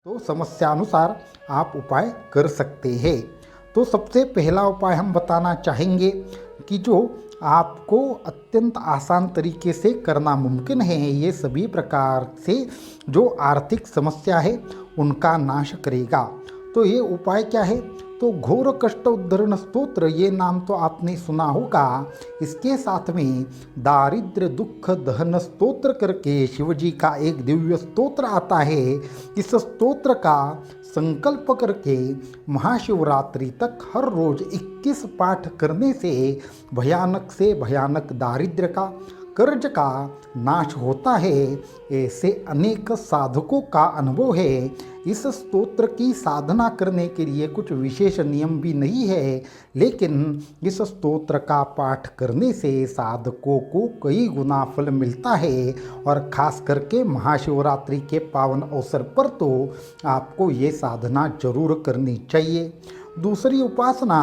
तो समस्यानुसार आप उपाय कर सकते हैं। तो सबसे पहला उपाय हम बताना चाहेंगे कि जो आपको अत्यंत आसान तरीके से करना मुमकिन है, ये सभी प्रकार से जो आर्थिक समस्या है उनका नाश करेगा। तो ये उपाय क्या है? तो घोर कष्ट उद्धरण स्तोत्र, ये नाम तो आपने सुना होगा। इसके साथ में दारिद्र्य दुख दहन स्तोत्र करके शिवजी का एक दिव्य स्तोत्र आता है। इस स्तोत्र का संकल्प करके महाशिवरात्रि तक हर रोज 21 पाठ करने से भयानक दारिद्र्य का, कर्ज का नाश होता है। ऐसे अनेक साधकों का अनुभव है। इस स्तोत्र की साधना करने के लिए कुछ विशेष नियम भी नहीं है, लेकिन इस स्तोत्र का पाठ करने से साधकों को कई गुना फल मिलता है। और खास करके महाशिवरात्रि के पावन अवसर पर तो आपको ये साधना जरूर करनी चाहिए। दूसरी उपासना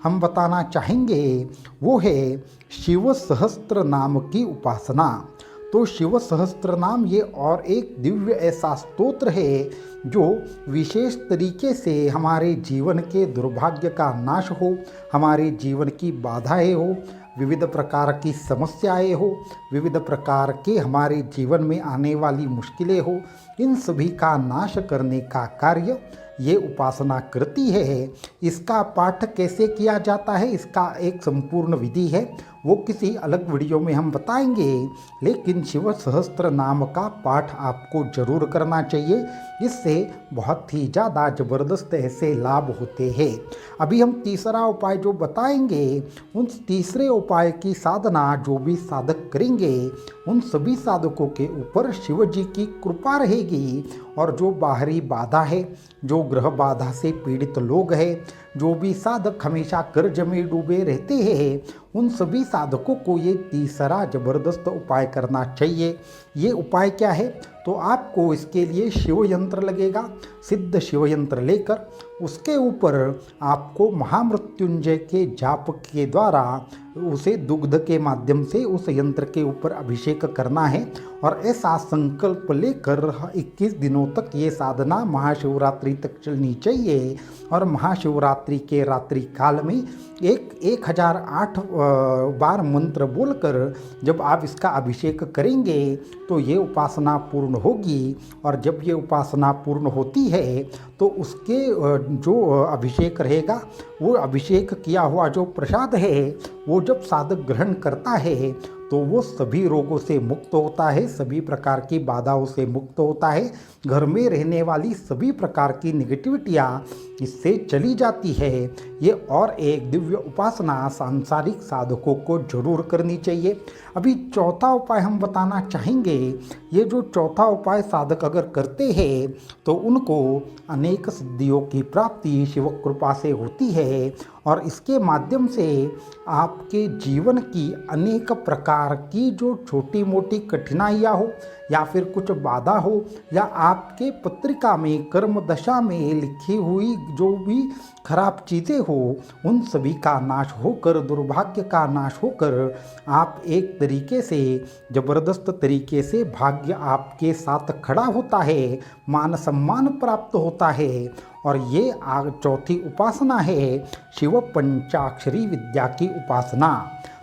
हम बताना चाहेंगे, वो है शिव सहस्त्र नाम की उपासना। तो शिव सहस्त्र नाम ये और एक दिव्य ऐसा स्तोत्र है जो विशेष तरीके से हमारे जीवन के दुर्भाग्य का नाश हो, हमारे जीवन की बाधाएं हो, विविध प्रकार की समस्याएं हो, विविध प्रकार के हमारे जीवन में आने वाली मुश्किलें हो, इन सभी का नाश करने का कार्य ये उपासना करती है। इसका पाठ कैसे किया जाता है, इसका एक संपूर्ण विधि है, वो किसी अलग वीडियो में हम बताएंगे। लेकिन शिव सहस्त्र नाम का पाठ आपको जरूर करना चाहिए, इससे बहुत ही ज़्यादा ज़बरदस्त ऐसे लाभ होते हैं। अभी हम तीसरा उपाय जो बताएंगे, उन तीसरे उपाय की साधना जो भी साधक करेंगे उन सभी साधकों के ऊपर शिव जी की कृपा रहेगी। और जो बाहरी बाधा है, जो ग्रह बाधा से पीड़ित लोग हैं, जो भी साधक हमेशा कर्ज में डूबे रहते हैं, उन सभी साधकों को ये तीसरा जबरदस्त उपाय करना चाहिए। ये उपाय क्या है? तो आपको इसके लिए शिव यंत्र लगेगा। सिद्ध शिव यंत्र लेकर उसके ऊपर आपको महामृत्युंजय के जाप के द्वारा उसे दुग्ध के माध्यम से उस यंत्र के ऊपर अभिषेक करना है। और ऐसा संकल्प लेकर 21 दिनों तक ये साधना महाशिवरात्रि तक चलनी चाहिए। और महाशिवरात्रि के रात्रि काल में 1008 बार मंत्र बोलकर जब आप इसका अभिषेक करेंगे तो ये उपासना पूर्ण होगी। और जब ये उपासना पूर्ण होती है तो उसके जो अभिषेक रहेगा, वो अभिषेक किया हुआ जो प्रसाद है, वो जब साधक ग्रहण करता है तो वो सभी रोगों से मुक्त होता है, सभी प्रकार की बाधाओं से मुक्त होता है। घर में रहने वाली सभी प्रकार की निगेटिविटियाँ इससे चली जाती है। ये और एक दिव्य उपासना सांसारिक साधकों को जरूर करनी चाहिए। अभी चौथा उपाय हम बताना चाहेंगे। ये जो चौथा उपाय साधक अगर करते हैं तो उनको अनेक सिद्धियों की प्राप्ति शिव कृपा से होती है। और इसके माध्यम से आपके जीवन की अनेक प्रकार की जो छोटी मोटी कठिनाइयाँ हो या फिर कुछ बाधा हो, या आपके पत्रिका में कर्म दशा में लिखी हुई जो भी खराब चीज़ें हो, उन सभी का नाश होकर, दुर्भाग्य का नाश होकर आप एक तरीके से ज़बरदस्त तरीके से भाग्य आपके साथ खड़ा होता है, मान सम्मान प्राप्त होता है। और ये चौथी उपासना है शिव पंचाक्षरी विद्या की उपासना।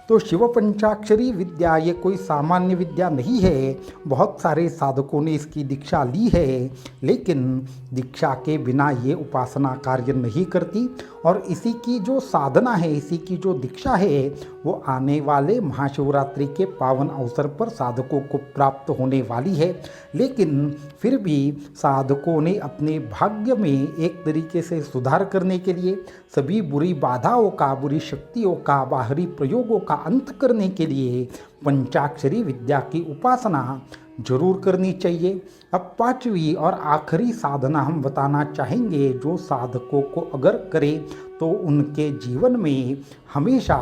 तो शिव पंचाक्षरी विद्या ये कोई सामान्य विद्या नहीं है। बहुत सारे साधकों ने इसकी दीक्षा ली है, लेकिन दीक्षा के बिना ये उपासना कार्य नहीं करती। और इसी की जो साधना है, इसी की जो दीक्षा है, वो आने वाले महाशिवरात्रि के पावन अवसर पर साधकों को प्राप्त होने वाली है। लेकिन फिर भी साधकों ने अपने भाग्य में एक तरीके से सुधार करने के लिए, सभी बुरी बाधाओं का, बुरी शक्तियों का, बाहरी प्रयोगों का अंत करने के लिए पंचाक्षरी विद्या की उपासना जरूर करनी चाहिए। अब पांचवी और आखिरी साधना हम बताना चाहेंगे, जो साधकों को अगर करें तो उनके जीवन में हमेशा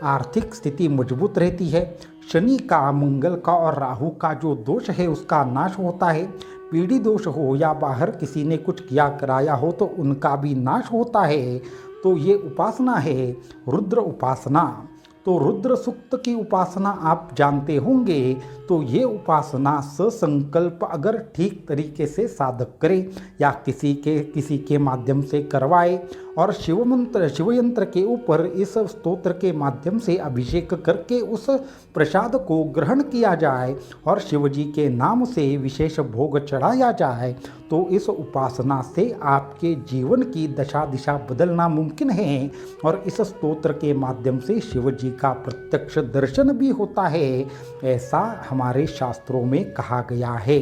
आर्थिक स्थिति मजबूत रहती है। शनि का, मंगल का और राहु का जो दोष है उसका नाश होता है। पीढ़ी दोष हो या बाहर किसी ने कुछ किया कराया हो तो उनका भी नाश होता है। तो ये उपासना है रुद्र उपासना। तो रुद्र सूक्त की उपासना आप जानते होंगे। तो ये उपासना ससंकल्प अगर ठीक तरीके से साधक करे या किसी के माध्यम से करवाए और शिव यंत्र के ऊपर इस स्तोत्र के माध्यम से अभिषेक करके उस प्रसाद को ग्रहण किया जाए और शिव जी के नाम से विशेष भोग चढ़ाया जाए, तो इस उपासना से आपके जीवन की दशा दिशा बदलना मुमकिन है और इस स्तोत्र के माध्यम से शिव जी का प्रत्यक्ष दर्शन भी होता है, ऐसा हमारे शास्त्रों में कहा गया है।